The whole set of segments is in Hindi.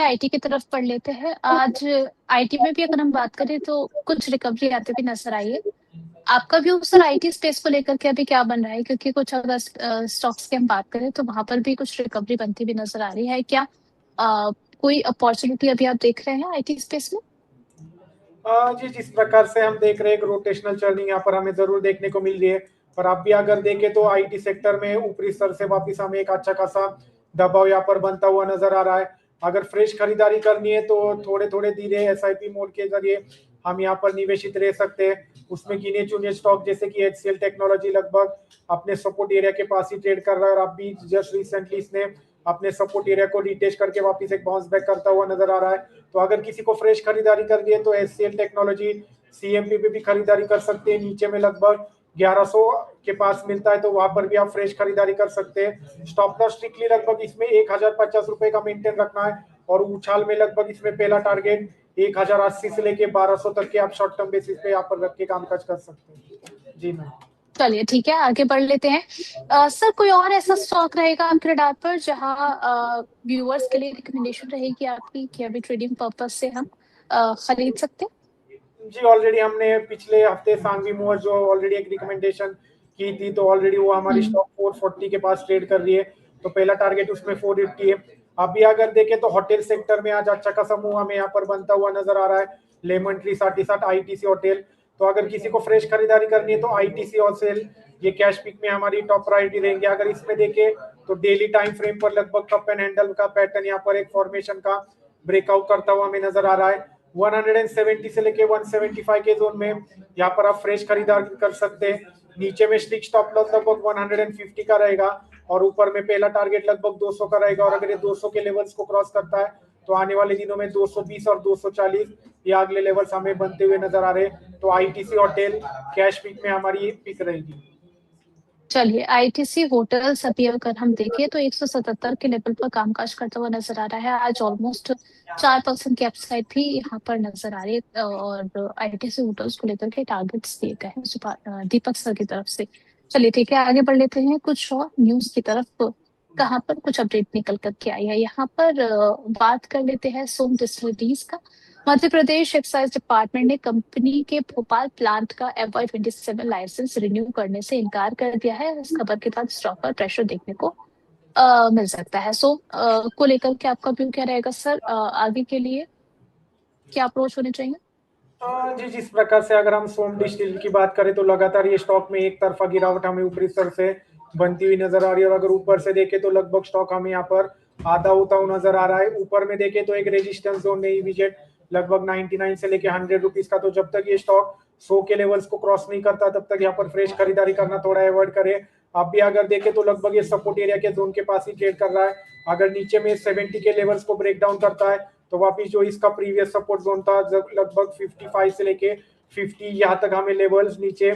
आईटी की तरफ पढ़ लेते हैं। आज आईटी में भी अगर हम बात करें तो कुछ रिकवरी आते हुए नजर आई है। आपका व्यू सर आईटी स्पेस को लेकर के अभी क्या बन रहा है? क्योंकि कुछ अगर स्टॉक्स की हम बात करें तो वहां पर भी कुछ रिकवरी बनती हुई नजर आ रही है क्या? कोई अपॉर्चुनिटी अभी आप देख रहे हैं आईटी स्पेस में? जी, जिस प्रकार से हम देख रहे हैं, एक रोटेशनल चर्निंग यहाँ पर हमें जरूर देखने को मिल रही है। पर आप भी अगर देखें तो आईटी सेक्टर में ऊपरी स्तर से वापस हमें एक अच्छा खासा दबाव यहाँ पर बनता हुआ नजर आ रहा है। अगर फ्रेश खरीदारी करनी है तो थोड़े थोड़े धीरे एसआईपी मोड के जरिए हम यहाँ पर निवेशित रह सकते हैं। उसमें गिने चुने स्टॉक जैसे कि एचसीएल टेक्नोलॉजी लगभग अपने सपोर्ट एरिया के पास ही ट्रेड कर रहा है, और अभी जस्ट रिसेंटली इसने अपने सपोर्ट एरिया को रिटेस्ट करके वापस एक बाउंस बैक करता हुआ नजर आ रहा है। तो अगर किसी को फ्रेश खरीदारी करनी है तो एचसीएल टेक्नोलॉजी सीएमपी पे भी खरीदारी कर सकते हैं। नीचे में लगभग 1100 के पास मिलता है, तो वहां पर भी आप फ्रेश खरीदारी कर सकते हैं। स्टॉप लॉस स्ट्रिक्टली लगभग इसमें 1050 रुपए का मेंटेन रखना है, और उछाल में लगभग इसमें पहला टारगेट 1080 से लेके 1200 तक के आप शॉर्ट टर्म बेसिस पे यहाँ पर रख के कामकाज कर सकते हैं। जी मैम। चलिए ठीक है, आगे बढ़ लेते हैं। सर कोई और ऐसा स्टॉक रहेगा आपके रडार पर जहां व्यूअर्स के लिए रिकमेंडेशन रहेगी आपकी कि अभी ट्रेडिंग पर्पस से हम खरीद सकते हैं? जी, ऑलरेडी हमने पिछले हफ्ते सांगवी मूवर जो ऑलरेडी एक रिकमेंडेशन की थी, तो ऑलरेडी वो हमारी हम्म। स्टॉक 440 के पास ट्रेड कर रही है। तो पहला टारगेट उसमें 480 है। अभी अगर देखें तो होटल सेक्टर में आज अच्छा खासा मूव हमें यहाँ पर बनता हुआ नजर आ रहा है। Lemon tree 60 ITC hotel. तो अगर किसी को फ्रेश खरीदारी करनी है तो आईटीसी और सेल ये कैश पिक में हमारी टॉप प्रायोरिटी रहेंगे। अगर इसमें देखें तो डेली टाइम फ्रेम पर लगभग कप एंड हैंडल का पैटर्न यहाँ पर एक फॉर्मेशन का ब्रेकआउट करता हुआ हमें नजर आ रहा है। 170 से लेके 175 के जोन में यहाँ पर आप फ्रेश खरीदारी कर सकते हैं। नीचे में स्टिक स्टॉप लॉस लगभग 150 का रहेगा, और ऊपर में पहला टारगेट लगभग 200 का रहेगा। और अगर ये 200 के लेवल्स को क्रॉस करता है तो आने वाले दिनों में 220 और 240 ये अगले लेवल्स हमें बनते हुए नजर आ रहे हैं। तो आईटीसी होटल कैश पिक में हमारी पिक रहेगी। चलिए, आईटीसी होटल्स अभी अगर हम देखें तो 177 के लेवल पर कामकाज करता हुआ नजर आ रहा है। आज ऑलमोस्ट 4% की अपसाइड भी यहाँ पर नजर आ रही है, और आईटीसी होटल्स को लेकर के टारगेट्स दिए गए हैं दीपक सर की तरफ से। चलिए ठीक है, आगे बढ़ लेते हैं कुछ और न्यूज की तरफ। कहाँ पर कुछ अपडेट निकल करके आई है यहाँ पर बात कर लेते हैं सोम डिस्टिलरीज का। मध्य प्रदेश एक्साइज डिपार्टमेंट ने कंपनी के भोपाल प्लांट का FY 27 लाइसेंस रिन्यू करने से इनकार कर दिया है। इस खबर के बाद स्टॉक पर प्रेशर देखने को मिल सकता है। सो को लेकर के आपका व्यू क्या रहेगा सर? आगे के लिए क्या अप्रोच होने चाहिए? जी, जिस प्रकार से अगर हम सोम डिस्टिल की बात करें तो लगातार ये स्टॉक में एक तरफा गिरावट हमें ऊपरी स्तर से बनती हुई नजर आ रही है। और अगर ऊपर से देखें तो लगभग स्टॉक हमें यहाँ पर आधा होता हुआ नजर आ रहा है। ऊपर में देखें तो एक रेजिस्टेंस जोन नहीं विजिट लगभग 99 से लेके 100 रुपीज का। तो जब तक ये स्टॉक 100 के लेवल्स को क्रॉस नहीं करता तब तक यहाँ पर फ्रेश खरीदारी करना थोड़ा अवॉइड करे। आप भी अगर देखें तो लगभग ये सपोर्ट एरिया के जोन के पास ही ट्रेड कर रहा है। अगर नीचे में 70 के लेवल्स को ब्रेक डाउन करता है तो वापिस जो इसका प्रीवियस सपोर्ट जोन था लगभग 55 से लेके 50 यहाँ तक हमें लेवल्स नीचे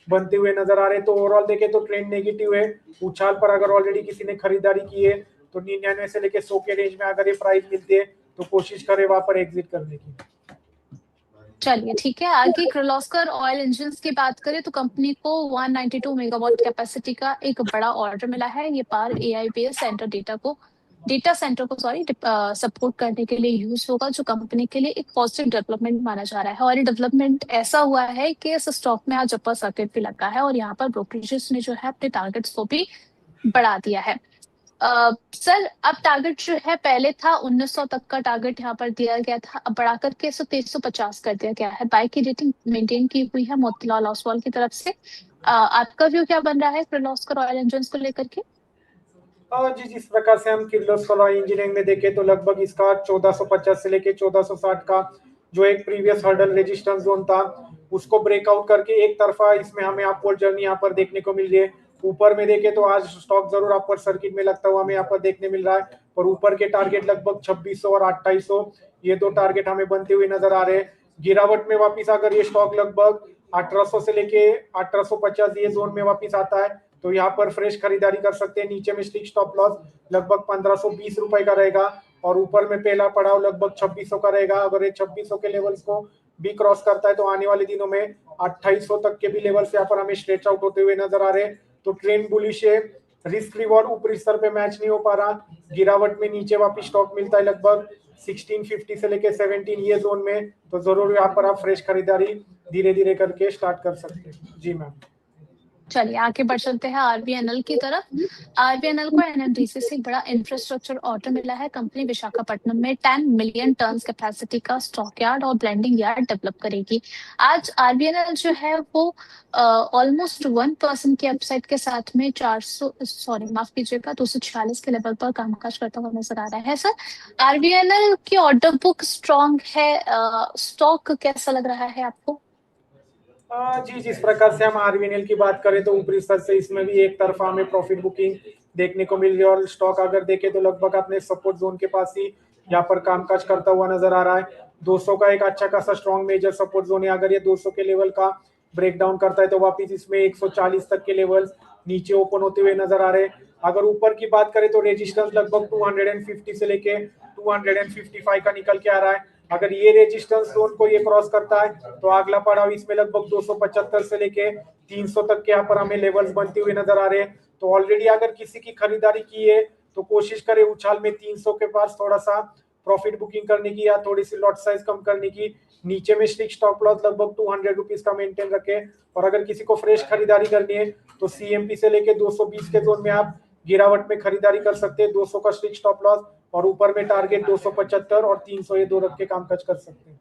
बनते हुए नजर आ रहे हैं। तो ओवरऑल देखें तो ट्रेंड नेगेटिव है। उछाल पर अगर ऑलरेडी किसी ने खरीदारी की है तो 99 से लेके 100 के रेंज में अगर ये प्राइस मिलती है तो कोशिश करें वहां पर एग्जिट करने की। चलिए ठीक है, आगे किर्लोस्कर ऑयल इंजन्स की बात करें तो कंपनी को 192 मेगावाट कैपेसिटी का एक बड़ा ऑर्डर मिला है। ये power AI base data centre को सपोर्ट करने के लिए यूज होगा, जो कंपनी के लिए एक पॉजिटिव डेवलपमेंट माना जा रहा है। और ये डेवलपमेंट ऐसा हुआ है कि इस स्टॉक में आज अपर सर्किट भी लगा है, और यहाँ पर ब्रोकरेजेस ने जो है अपने टारगेट्स को भी बढ़ा दिया है। सर अब टारगेट जो है, पहले था 1900 तक का टारगेट यहाँ पर दिया गया था, अब बढ़ा करके 2350 कर दिया गया है। बाय की रेटिंग मेंटेन की हुई है मोतीलाल ओसवाल की तरफ से। आपका व्यू क्या बन रहा है किर्लोस्कर ऑयल इंजन्स को लेकर के? जी, जिस प्रकार से हम किर्लोस्कर इंजीनियरिंग में देखें तो लगभग इसका 1450 से लेके 1460 का जो एक प्रीवियस हर्डल रेजिस्टेंस जोन था उसको ब्रेकआउट करके एक तरफा इसमें हमें अपवर्ड जर्नी यहाँ पर देखने को मिल रही है। ऊपर में देखें तो आज स्टॉक जरूर अपवर्ड सर्किट में लगता हुआ हमें यहाँ पर देखने मिल रहा है, और ऊपर के टारगेट लगभग 2600 और 2800 ये दो टारगेट हमें बनते हुए नजर आ रहे हैं। गिरावट में वापिस अगर ये स्टॉक लगभग 1800 से लेके 1850 ये जोन में वापिस आता है तो यहाँ पर फ्रेश खरीदारी कर सकते हैं। नीचे में स्टिक स्टॉप लॉस लगभग 1520 रुपए का रहेगा, और ऊपर में पहला पड़ाव लगभग 2600 का रहेगा। अगर ये 2600 के लेवल्स को भी क्रॉस करता है तो आने वाले दिनों में 2800 तक के भी लेवल्स यहाँ पर हमें स्ट्रेच आउट होते हुए नजर आ रहे हैं। तो ट्रेंड बुलिश है। रिस्क रिवॉर्ड ऊपरी स्तर पे मैच नहीं हो पा रहा। गिरावट में नीचे वापिस स्टॉक मिलता है लगभग 1650 से लेके 17 ये जोन में, तो जरूर यहाँ पर आप फ्रेश खरीदारी धीरे धीरे करके स्टार्ट कर सकते हैं। जी मैम। चलिए आगे बढ़ चलते हैं आरबीएनएल की तरफ। आरबीएनएल को एनएमडीसी से एक बड़ा इंफ्रास्ट्रक्चर ऑर्डर मिला है। कंपनी विशाखापट्टनम में 10 मिलियन टन कैपेसिटी का स्टॉक यार्ड और ब्लेंडिंग यार्ड डेवलप करेगी। आज आरबीएनएल जो है वो ऑलमोस्ट 1% की अपसाइड के साथ में 246 के लेवल पर कामकाज करता हुआ नजर आ रहा है। सर, आरबीएनएल की ऑर्डर बुक स्ट्रॉन्ग है, स्टॉक कैसा लग रहा है आपको? जी, जिस प्रकार से हम आरबीएनएल की बात करें तो ऊपरी स्तर से इसमें भी एक तरफा हमें प्रॉफिट बुकिंग देखने को मिल रही है, और स्टॉक अगर देखें तो लगभग अपने सपोर्ट जोन के पास ही यहाँ पर कामकाज करता हुआ नजर आ रहा है। 200 का एक अच्छा खासा स्ट्रॉन्ग मेजर सपोर्ट जोन है। अगर ये 200 के लेवल का ब्रेक डाउन करता है तो वापिस इसमें 140 तक के लेवल नीचे ओपन होते हुए नजर आ रहे हैं। अगर ऊपर की बात करें तो रेजिस्टेंस लगभग 250 से लेके 255 का निकल के आ रहा है। अगर ये रेजिस्टेंस जोन को ये क्रॉस करता है तो अगला पड़ाव इसमें लगभग 275 से लेके 300 तक के यहाँ पर हमें लेवल्स बनते हुए नजर आ रहे हैं। तो ऑलरेडी अगर किसी की खरीदारी की है तो कोशिश करे उछाल में 300 के पास थोड़ा सा प्रॉफिट बुकिंग करने की या थोड़ी सी लॉट साइज कम करने की। नीचे में स्ट्रिक्ट स्टॉप लॉस लगभग 200 रुपीज का मेंटेन रखे, और अगर किसी को फ्रेश खरीदारी करनी है तो सीएमपी से लेके 220 के जोन में आप गिरावट में खरीदारी कर सकते हैं। 200 का स्ट्रिक्ट स्टॉप लॉस और ऊपर में टारगेट 275 और 300 ये दो रख के कामकाज कर सकते हैं।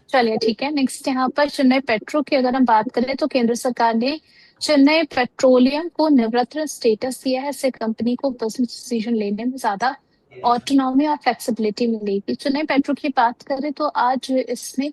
चलिए ठीक है। नेक्स्ट यहाँ पर चेन्नई पेट्रो की अगर हम बात करें तो केंद्र सरकार ने चेन्नई पेट्रोलियम को निवृत्त स्टेटस दिया है। इससे कंपनी को बिजनेस डिसीजन लेने में ज्यादा ऑटोनॉमी और फ्लेक्सिबिलिटी मिलेगी। चेन्नई पेट्रो की बात करें तो आज इसमें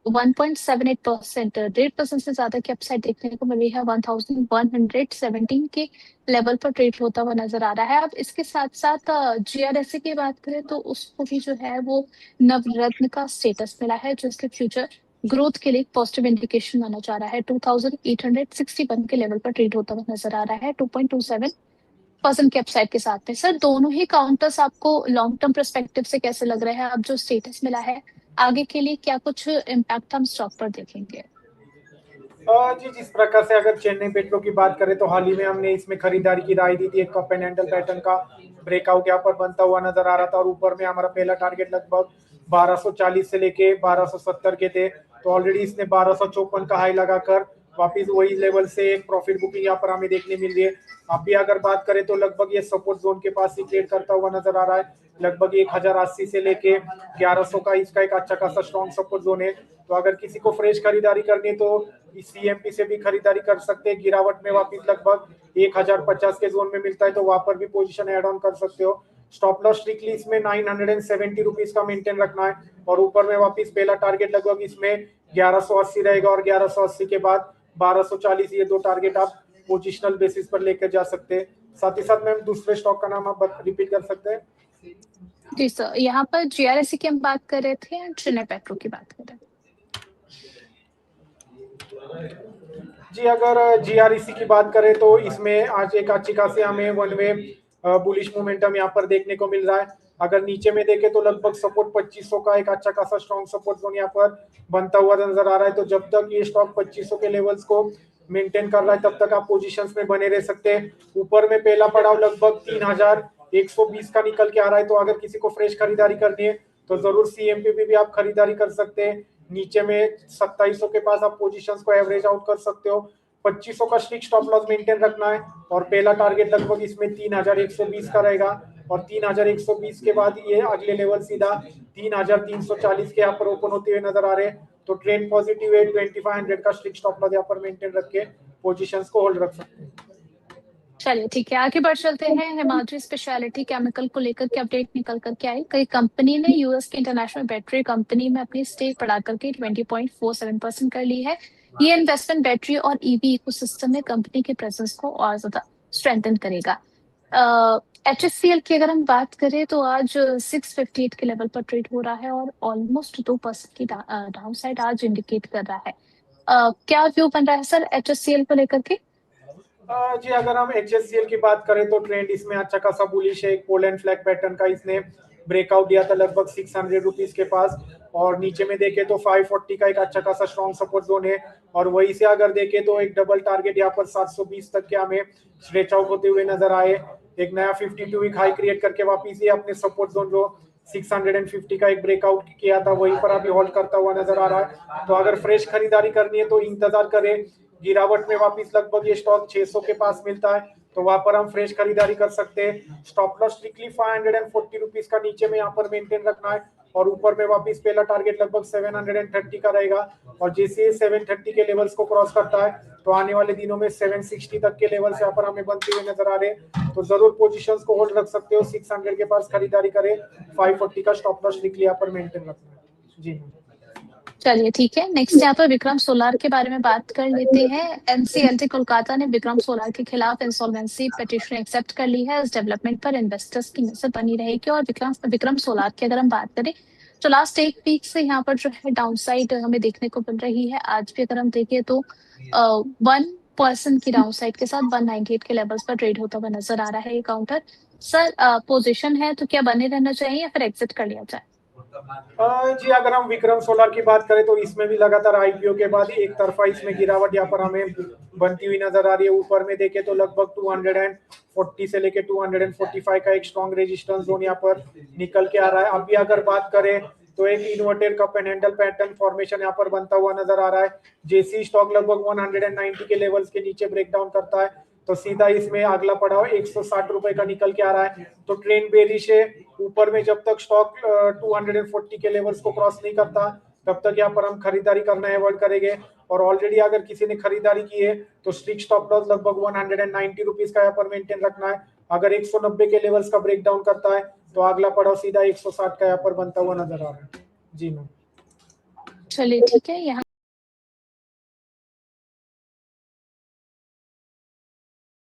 1.78%, 1.5% से ज्यादा की अपसाइड देखने को मिली है। 1117 के लेवल पर ट्रेड होता हुआ नजर आ रहा है। अब इसके साथ साथ जीआरएसए की बात करें तो उसको भी जो है वो नवरत्न का स्टेटस मिला है, जो इसके फ्यूचर ग्रोथ के लिए पॉजिटिव इंडिकेशन माना जा रहा है। 2861 के लेवल पर ट्रेड होता हुआ नजर आ रहा है 2.27% के अपसाइड के साथ में। सर, दोनों ही काउंटर्स आपको लॉन्ग टर्म परस्पेक्टिव से कैसे लग रहे हैं? अब जो स्टेटस मिला है आगे के लिए क्या कुछ इम्पैक्ट हम स्टॉक पर देखेंगे? जी, जिस प्रकार से अगर चेन्नई पेट्रो की बात करें तो हाल ही में हमने इसमें खरीदारी की राय दी थी। एक कप एंड हैंडल पैटर्न का ब्रेकआउट यहाँ पर बनता हुआ नजर आ रहा था, और ऊपर में हमारा पहला टारगेट लगभग 1240 से लेके 1270 के थे। तो ऑलरेडी इसने 1254 का हाई लगाकर वापिस वही लेवल से एक प्रॉफिट बुकिंग यहाँ पर हमें देखने मिल रही है। अब भी अगर बात करें तो लगभग ये सपोर्ट जोन के पास ही ट्रेड करता हुआ नजर आ रहा है। लगभग 1080 से लेके 1100 का इसका एक अच्छा खासा स्ट्रॉन्ग सपोर्ट जोन है। तो अगर किसी को फ्रेश खरीदारी करनी है तो सीएमपी से भी खरीदारी कर सकते हैं। गिरावट में वापिस लगभग 1050 के जोन में मिलता है तो वहां पर भी पोजीशन ऐड ऑन कर सकते हो। स्टॉप लॉस स्ट्रिक्टली इसमें 970 रुपीज का मेंटेन रखना है, और ऊपर में वापिस पहला टारगेट लगभग इसमें 1180 रहेगा, और 1180 के बाद 1240 ये दो टारगेट आप पोजिशनल बेसिस पर लेकर जा सकते हैं। साथ ही साथ मैम दूसरे स्टॉक का नाम आप रिपीट कर सकते हैं? जी सर, यहाँ पर जीआरएससी की हम बात कर रहे थे, चेन्नई पेट्रो की बात कर रहे थे। जी, अगर जीआरईसी की बात करें तो इसमें आज एक अच्छी खासी हमें वन वे बुलिश मोमेंटम यहाँ पर देखने को मिल रहा है। अगर नीचे में देखें तो लगभग सपोर्ट 2500 का एक अच्छा खासा स्ट्रॉन्ग सपोर्ट जोन यहाँ पर बनता हुआ नजर आ रहा है। तो जब तक ये स्टॉक 2500 के लेवल्स को मेंटेन कर रहा है तब तक आप पोजीशंस में बने रह सकते हैं। ऊपर में पहला पड़ाव लगभग 3120 का निकल के आ रहा है। तो अगर किसी को फ्रेश खरीदारी करनी है तो जरूर सीएमपी भी आप खरीदारी कर सकते हैं। नीचे में 2700 के पास आप पोजीशंस को एवरेज आउट कर सकते हो। 2500 का स्ट्रिक्ट स्टॉप लॉस मेंटेन रखना है, और पहला टारगेट लगभग इसमें 3120 का रहेगा, और 3120 के बाद ये अगले लेवल सीधा 3340 के यहाँ पर ओपन होते हुए नजर आ रहे हैं। तो ट्रेंड पॉजिटिव है। 2500 का स्ट्रिक्ट स्टॉप लॉस यहाँ पर मेंटेन रख के पोजीशंस को होल्ड रख सकते हैं। चलिए ठीक है, आगे बढ़ चलते हैं। हिमाद्री स्पेशलिटी केमिकल को लेकर के अपडेट निकल करके आई। कई कंपनी ने यूएस की इंटरनेशनल बैटरी कंपनी में अपनी स्टेक बढ़ा करके 20.47% कर ली है। ये इन्वेस्टमेंट बैटरी और ईवी इकोसिस्टम में कंपनी के प्रेजेंस को और ज्यादा स्ट्रेंथन करेगा। एचएससीएल की अगर हम बात करें तो आज 658 के लेवल पर ट्रेड हो रहा है, और ऑलमोस्ट 2% की डाउन साइड आज इंडिकेट कर रहा है। क्या व्यू बन रहा है सर एचएससीएल को लेकर के? जी, अगर हम एचएससीएल की बात करें तो ट्रेंड इसमें अच्छा खासा बुलिश है। एक पोलैंड फ्लैग पैटर्न का इसने ब्रेकआउट दिया था लगभग 600 रुपीज के पास, और नीचे में देखे तो 540 का एक अच्छा खासा स्ट्रॉन्ग सपोर्ट जोन है। और वही से अगर देखे तो एक डबल टारगेट यहाँ पर 720 तक के हमें स्ट्रेच आउट होते हुए नजर आए। एक नया 52 वीक हाई क्रिएट करके वापिस ये अपने सपोर्ट जोन जो 650 का एक ब्रेकआउट किया था वहीं पर अभी होल्ड करता हुआ नजर आ रहा है। तो अगर फ्रेश खरीदारी करनी है तो इंतजार करें, गिरावट में वापिस लगभग ये स्टॉक 600 के पास मिलता है तो वहां पर हम फ्रेश खरीदारी कर सकते हैं। स्टॉप लॉस स्ट्रिक्टली 540 रुपीज का नीचे में यहाँ पर मेंटेन रखना है और ऊपर में वापिस पहला टारगेट लगभग 730 का रहेगा और जैसे 730 के लेवल्स को क्रॉस करता है तो आने वाले दिनों में 760 तक के लेवल्स यहाँ पर हमें बनते हुए नजर आ रहे हैं। तो जरूर पोजीशंस को होल्ड रख सकते हो, 600 के पास खरीदारी करें, 540 का स्टॉप लॉस स्ट्रिक्टली यहाँ पर मेंटेन रखना है। जी चलिए ठीक है, नेक्स्ट यहाँ पर विक्रम सोलार के बारे में बात कर लेते हैं। एनसीएलटी कोलकाता ने विक्रम सोलार के खिलाफ इंसॉल्वेंसी पिटीशन एक्सेप्ट कर ली है। इस डेवलपमेंट पर इन्वेस्टर्स की नजर बनी रहेगी। और विक्रम सोलार की अगर हम बात करें तो लास्ट एक वीक से यहाँ पर जो है डाउनसाइड हमें देखने को मिल रही है। आज भी अगर हम देखें तो 1% की डाउनसाइड के साथ 198 के लेवल्स पर ट्रेड होता हुआ नजर आ रहा है ये काउंटर। सर पोजीशन है तो क्या बने रहना चाहिए या फिर एग्जिट कर लिया जाए? जी अगर हम विक्रम सोलार की बात करें तो इसमें भी लगातार आईपीओ के बाद एक तरफा इसमें गिरावट यहाँ पर हमें बनती हुई नजर आ रही है। ऊपर में देखें तो लगभग 240 से लेके 245 का एक स्ट्रॉन्ग रेजिस्टेंस जोन यहाँ पर निकल के आ रहा है। अभी अगर बात करें तो एक inverted cup and handle pattern formation यहाँ पर बनता हुआ नजर आ रहा है। जैसी स्टॉक लगभग 190 के लेवल्स के नीचे ब्रेकडाउन करता है तो सीधा इसमें अगला पड़ाव 160 रुपए का निकल के आ रहा है। तो ट्रेंड बेरिश है, ऊपर में जब तक स्टॉक 240 के लेवल्स को क्रॉस नहीं करता तब तक यहाँ पर हम खरीदारी करना अवॉइड करेंगे। और ऑलरेडी अगर किसी ने खरीदारी की है तो स्ट्रिक्ट स्टॉप लॉस लगभग 190 रुपीज का यहाँ पर मेंटेन रखना है। अगर 190 के लेवल्स का ब्रेकडाउन करता है तो अगला पड़ाव सीधा 160 का यहाँ पर बनता हुआ नजर आ रहा है। जी मैम। चलिए ठीक है, यहाँ